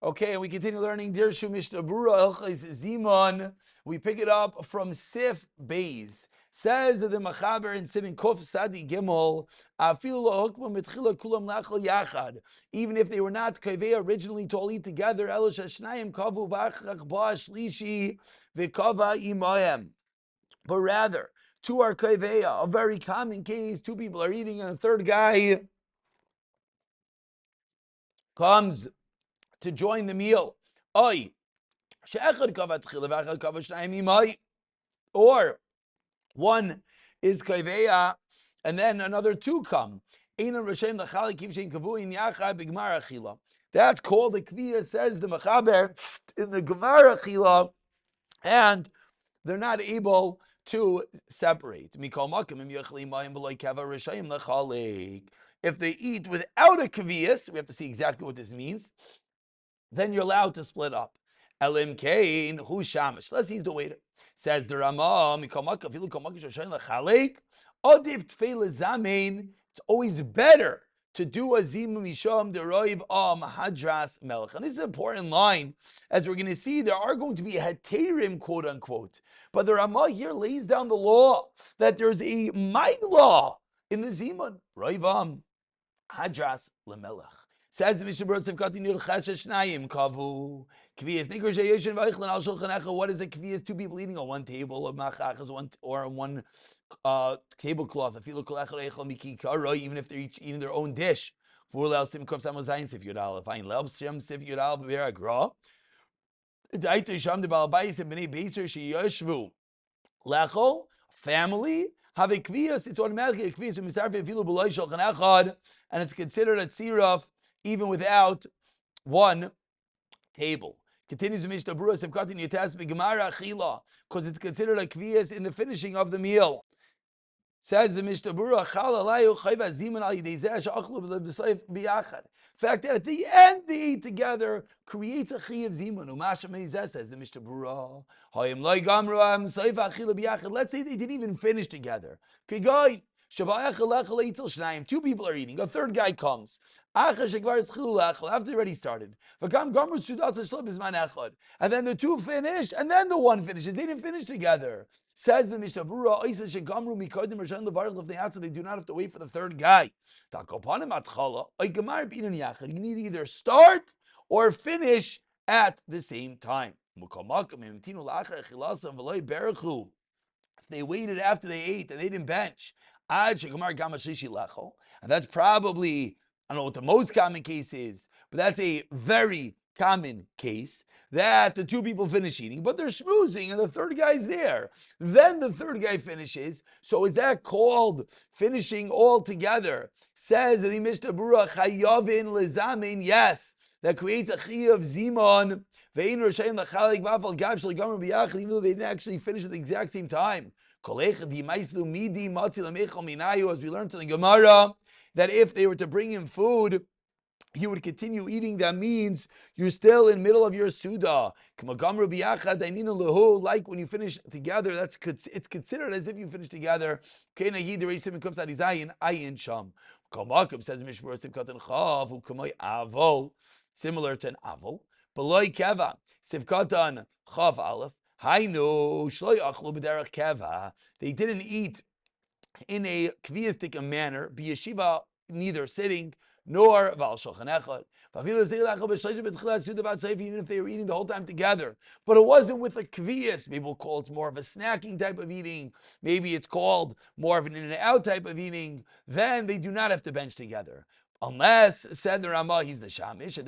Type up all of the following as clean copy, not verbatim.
Okay, and we continue learning Dirshu Mishnah Berurah Hilchos Zimun. We pick it up from Sif Beis. Says the Machaber in Siman Kof Sadi Gimel, Afilu lo hukma mitchila kulam lachal yachad. Even if they were not kaveh originally to all eat together, Elosh Hashnayim kavu v'achach ba shlishi v'kava imayim. But rather, two are kaveh, a very common case. Two people are eating, and a third guy comes to join the meal. Oy. Or one is kaiveya, and then another two come. That's called a kviya, says the Mechaber in the Gemara Chila, and they're not able to separate. If they eat without a kaviyas, we have to see exactly what this means, then you're allowed to split up. Elim kain hu shamish. Let's use the waiter. Says the Rama, it's always better to do a zimun misham deroiv hadras melech. And this is an important line. As we're going to see, there are going to be heterim, quote unquote. But the Rama here lays down the law that there's a mind law in the zimun. Roiv hadras lemelech. Says the Mishnah Berurah Sivkati Nir Chesed Shnayim Kavu Kviyas Nikra Sheyeshin V'Eichlin Al Shulchan Acha. What is a kviyas? Two people eating on one table of machachas, or on one tablecloth. Afilu Kol Echad Eichel Miki Kara, even if they're each eating their own dish. V'ur Leil Sim Kof Samozayin Sif Yudal. Fine Leil Shem Sif Yudal B'Ver Agra. Daito Yisham De Baal Bayis and Bnei Beiser Sheyoshvu Lechol family. Have a kviyas. It's automatically a kviyas. V'Misarve Afilu B'Loi Shulchan Echad, and it's considered a tziraf even without one table. Continues the Mishnah Berurah Sivkati Niyatas B'Gemara Achila, because it's considered a kviyas in the finishing of the meal. Says the Mishnah Berurah, Chalalayu Chayva Zimun Al Yidei Zeh She'achlu B'Sayf B'Yachad. The fact that at the end they eat together creates a chi of zimun. Umasha Meizeh, says the Mishnah Berurah, Hayim Loi Gamru Am Sayf Achila B'Yachad. Let's say they didn't even finish together. Kigoy. Two people are eating. A third guy comes. After they already started. And then the two finish, and then the one finishes. They didn't finish together. Says the Mishnah Berurah, if they answer, they do not have to wait for the third guy. You need to either start or finish at the same time. If they waited after they ate and they didn't bench, and that's probably, I don't know what the most common case is, but that's a very common case, that the two people finish eating, but they're schmoozing and the third guy's there. Then the third guy finishes. So is that called finishing all together? Says the Mishnah Berurah, Chayavin lezamin, yes, that creates a chi of zimun, even though they didn't actually finish at the exact same time. As we learned in the Gemara, that if they were to bring him food, he would continue eating. That means you're still in the middle of your Suda. Like when you finish together, it's considered as if you finish together. Says similar to an avol. Beloy keva, sivkatan chav aleph. Hainu shloy achlu b'derech keva. They didn't eat in a kviyistic manner. B'yeshiva, neither sitting nor v'al shulchan echad. Even if they were eating the whole time together, but it wasn't with a kviyas. Maybe we'll call it more of a snacking type of eating. Maybe it's called more of an in and out type of eating. Then they do not have to bench together. Unless, said the Ramah, he's the Shamish. A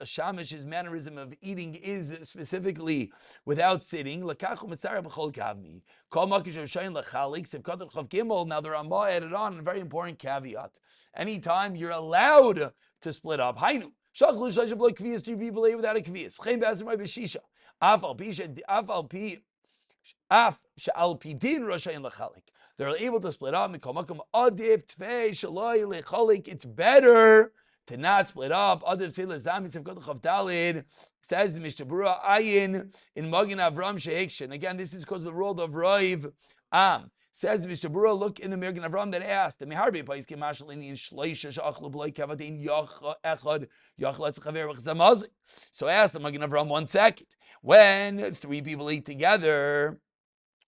Shamish, his mannerism of eating is specifically without sitting. Now the Ramah added on a very important caveat. Anytime you're allowed to split up. Hainu. Three people without a kviyas. They're able to split up. It's better to not split up. Says Mishnah Berurah Ayin in Magen Avram Sheikshon. Again, this is because of the role of Roiv Am. Says Mishabura, look in the Mirgan Avram that asked, the Meharbe Pais Kemashalini in Shleisha Shachlu Blai Kavatin Echad Yachlat Chaver Chzamazik. So I asked the Magen Avram 1 second. When 3 people eat together,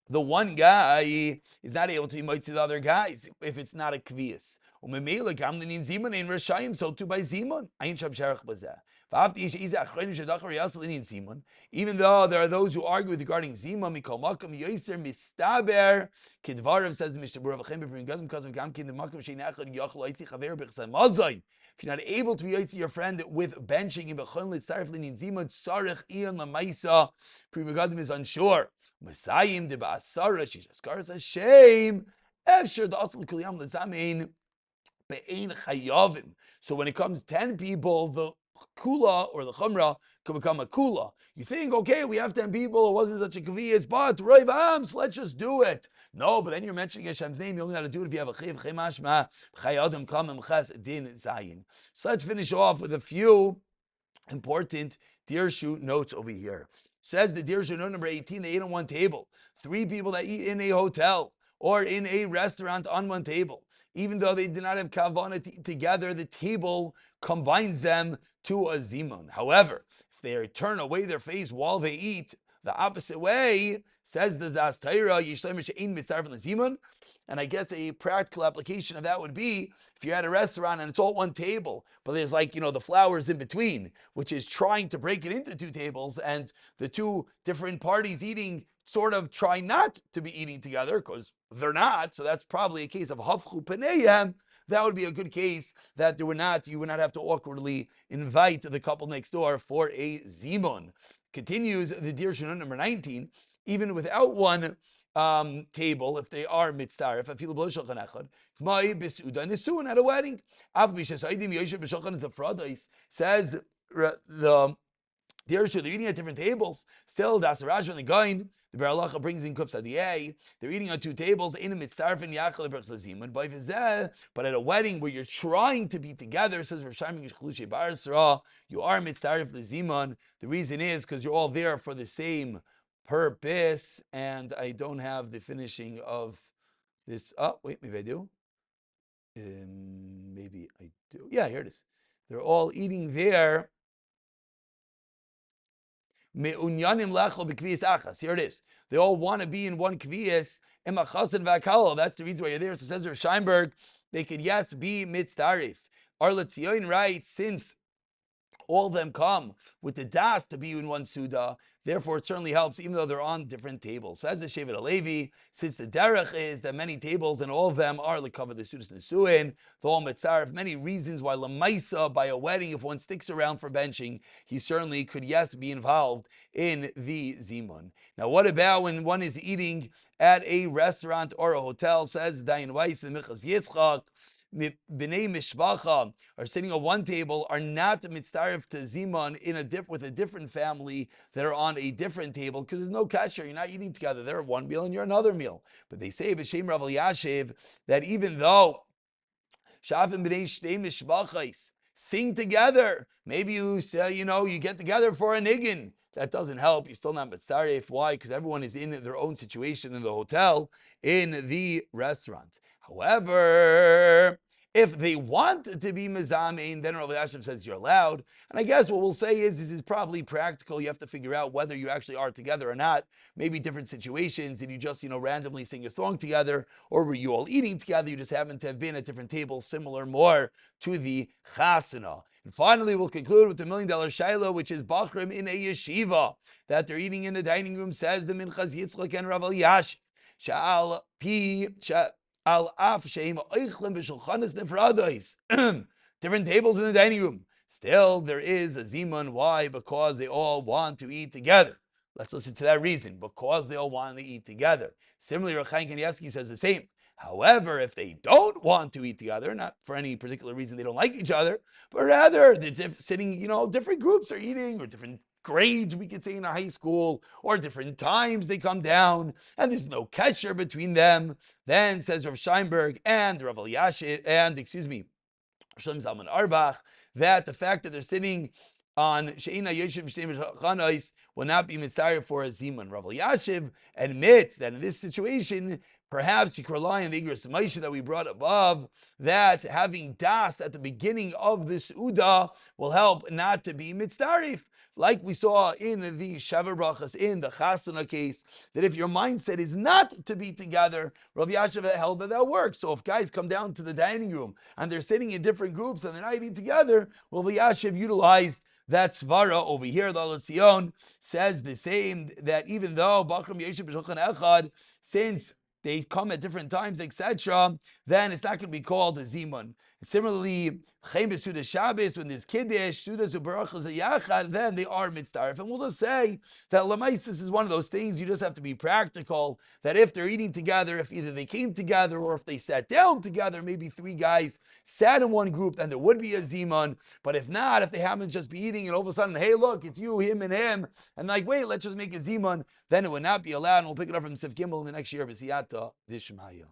the one guy is not able to emote to the other guys if it's not a kvias. So too by Zimun. Even though there are those who argue with regarding Zimun, says Mr. If you're not able to be your friend with benching in Zimun, Pri Megadim is unsure. Messiah de Basara, Shishas a shame. Efshir the Asl Kulyam Lazamin Be'ein Chayavim. So when it comes 10 people, the Kula or the Chumrah can become a Kula. You think, okay, we have 10 people, it wasn't such a Kaviyas, but Roiv Ams, let's just do it. No, but then you're mentioning Hashem's name, you only know how to do it if you have a Chiv, Chemashma, Chayadim, Kamim, Ches, Din, Zayin. So let's finish off with a few important Dirshu notes over here. Says the Dirshu note number 18, they eat on one table. 3 people that eat in a hotel or in a restaurant on one table. Even though they did not have kavana together, the table combines them to a zimun. However, if they turn away their face while they eat the opposite way, says the Das Torah, zimun. And I guess a practical application of that would be if you're at a restaurant and it's all one table, but there's the flowers in between, which is trying to break it into 2 tables, and the 2 different parties eating sort of try not to be eating together because they're not. So that's probably a case of hafchu peneyem. That would be a good case that you would not have to awkwardly invite the couple next door for a zimun. Continues the Dir Shanun number 19, even without one table, if they are mitzdaref, afil b'lo shulchan echad, k'mai b'suda nisuin at a wedding. Av b'shasaydim yoshev b'shulchan is a fradais. Says the Dirshu, they're eating at different tables. Still, Das Rashba and the Gain, the Ber Halacha brings in Kuf Sadiyeh. They're eating on 2 tables. In a mitzdaref and yachal b'chzazim. But at a wedding where you're trying to be together, says Rashayim Yishchlushe Bar Sarah, you are mitzdaref l'ziman. The reason is because you're all there for the same purpose, and I don't have the finishing of this. Oh, wait, maybe I do. Maybe I do. Yeah, here it is. They're all eating there. Here it is. They all want to be in one kviyas. That's the reason why you're there. So says Rav Scheinberg, they could yes be mitzdarif. Arla Tzion writes, since all of them come with the das to be in one suda, therefore it certainly helps, even though they're on different tables. Says the Shevet Alevi, since the derech is that many tables and all of them are cover the sudas nesuin, the all mitzaref, many reasons why lamaisa by a wedding, if one sticks around for benching, he certainly could yes be involved in the zimun. Now, what about when one is eating at a restaurant or a hotel? Says Dayan Weiss and Michas Yitzchak, B'nei Mishpacha are sitting on one table, are not mitzdaref to Zimun with a different family that are on a different table, because there's no kasher, you're not eating together. They're one meal and you're another meal. But they say B'Shem Rav Elyashiv that even though Shafim B'nei Shtei Mishpachais sing together, maybe you say, you get together for a niggin. That doesn't help. You're still not mitzdaref. Why? Because everyone is in their own situation in the hotel, in the restaurant. However, if they want to be mezamein, then Rav Elyashiv says you're allowed. And I guess what we'll say is this is probably practical. You have to figure out whether you actually are together or not. Maybe different situations. Did you just, randomly sing a song together? Or were you all eating together? You just happen to have been at different tables, similar more to the chasana. And finally, we'll conclude with the $1 million shaila, which is Bachrim in a yeshiva, that they're eating in the dining room, says the Minchas Yitzchak and Rav Elyashiv. Sha'al pi al af sheim oichlem b'shulchanis nefrados. Different tables in the dining room. Still, there is a zimun. Why? Because they all want to eat together. Let's listen to that reason. Because they all want to eat together. Similarly, Rav Chaim Kanievsky says the same. However, if they don't want to eat together, not for any particular reason they don't like each other, but rather they're sitting, different groups are eating, or different grades, we could say, in a high school, or different times they come down, and there's no kesher between them, then says Rav Scheinberg and Rav Elyashiv, Shalom Zalman Arbach, that the fact that they're sitting on She'ina Yoshev B'Shnei Chanais will not be mitzvah for a zimun. Rav Elyashiv admits that in this situation, Perhaps you could rely on the Igros Maisha that we brought above, that having das at the beginning of this Uda will help not to be mitzdarif. Like we saw in the Shavar Brachas, in the Chasana case, that if your mindset is not to be together, Rav Yashav held that works. So if guys come down to the dining room and they're sitting in different groups and they're not eating together, Rav Yashav utilized that svara over here. The Al says the same, that even though Bachram Yeshiv B'Shulchan Echad, since they come at different times, etc., then it's not going to be called a Zimun. Similarly, Chaim B'Suda Shabbos, when there's Kiddush, Sudas U'Barachas Yachad, then they are mitzdarif. And we'll just say that Lamais, this is one of those things, you just have to be practical, that if they're eating together, if either they came together or if they sat down together, maybe three guys sat in one group, then there would be a Zimun. But if not, if they happen to just be eating and all of a sudden, hey, look, it's you, him, and like, wait, let's just make a Zimun, then it would not be allowed. And we'll pick it up from Sif Gimel in the next year, B'siyata Dishmaya.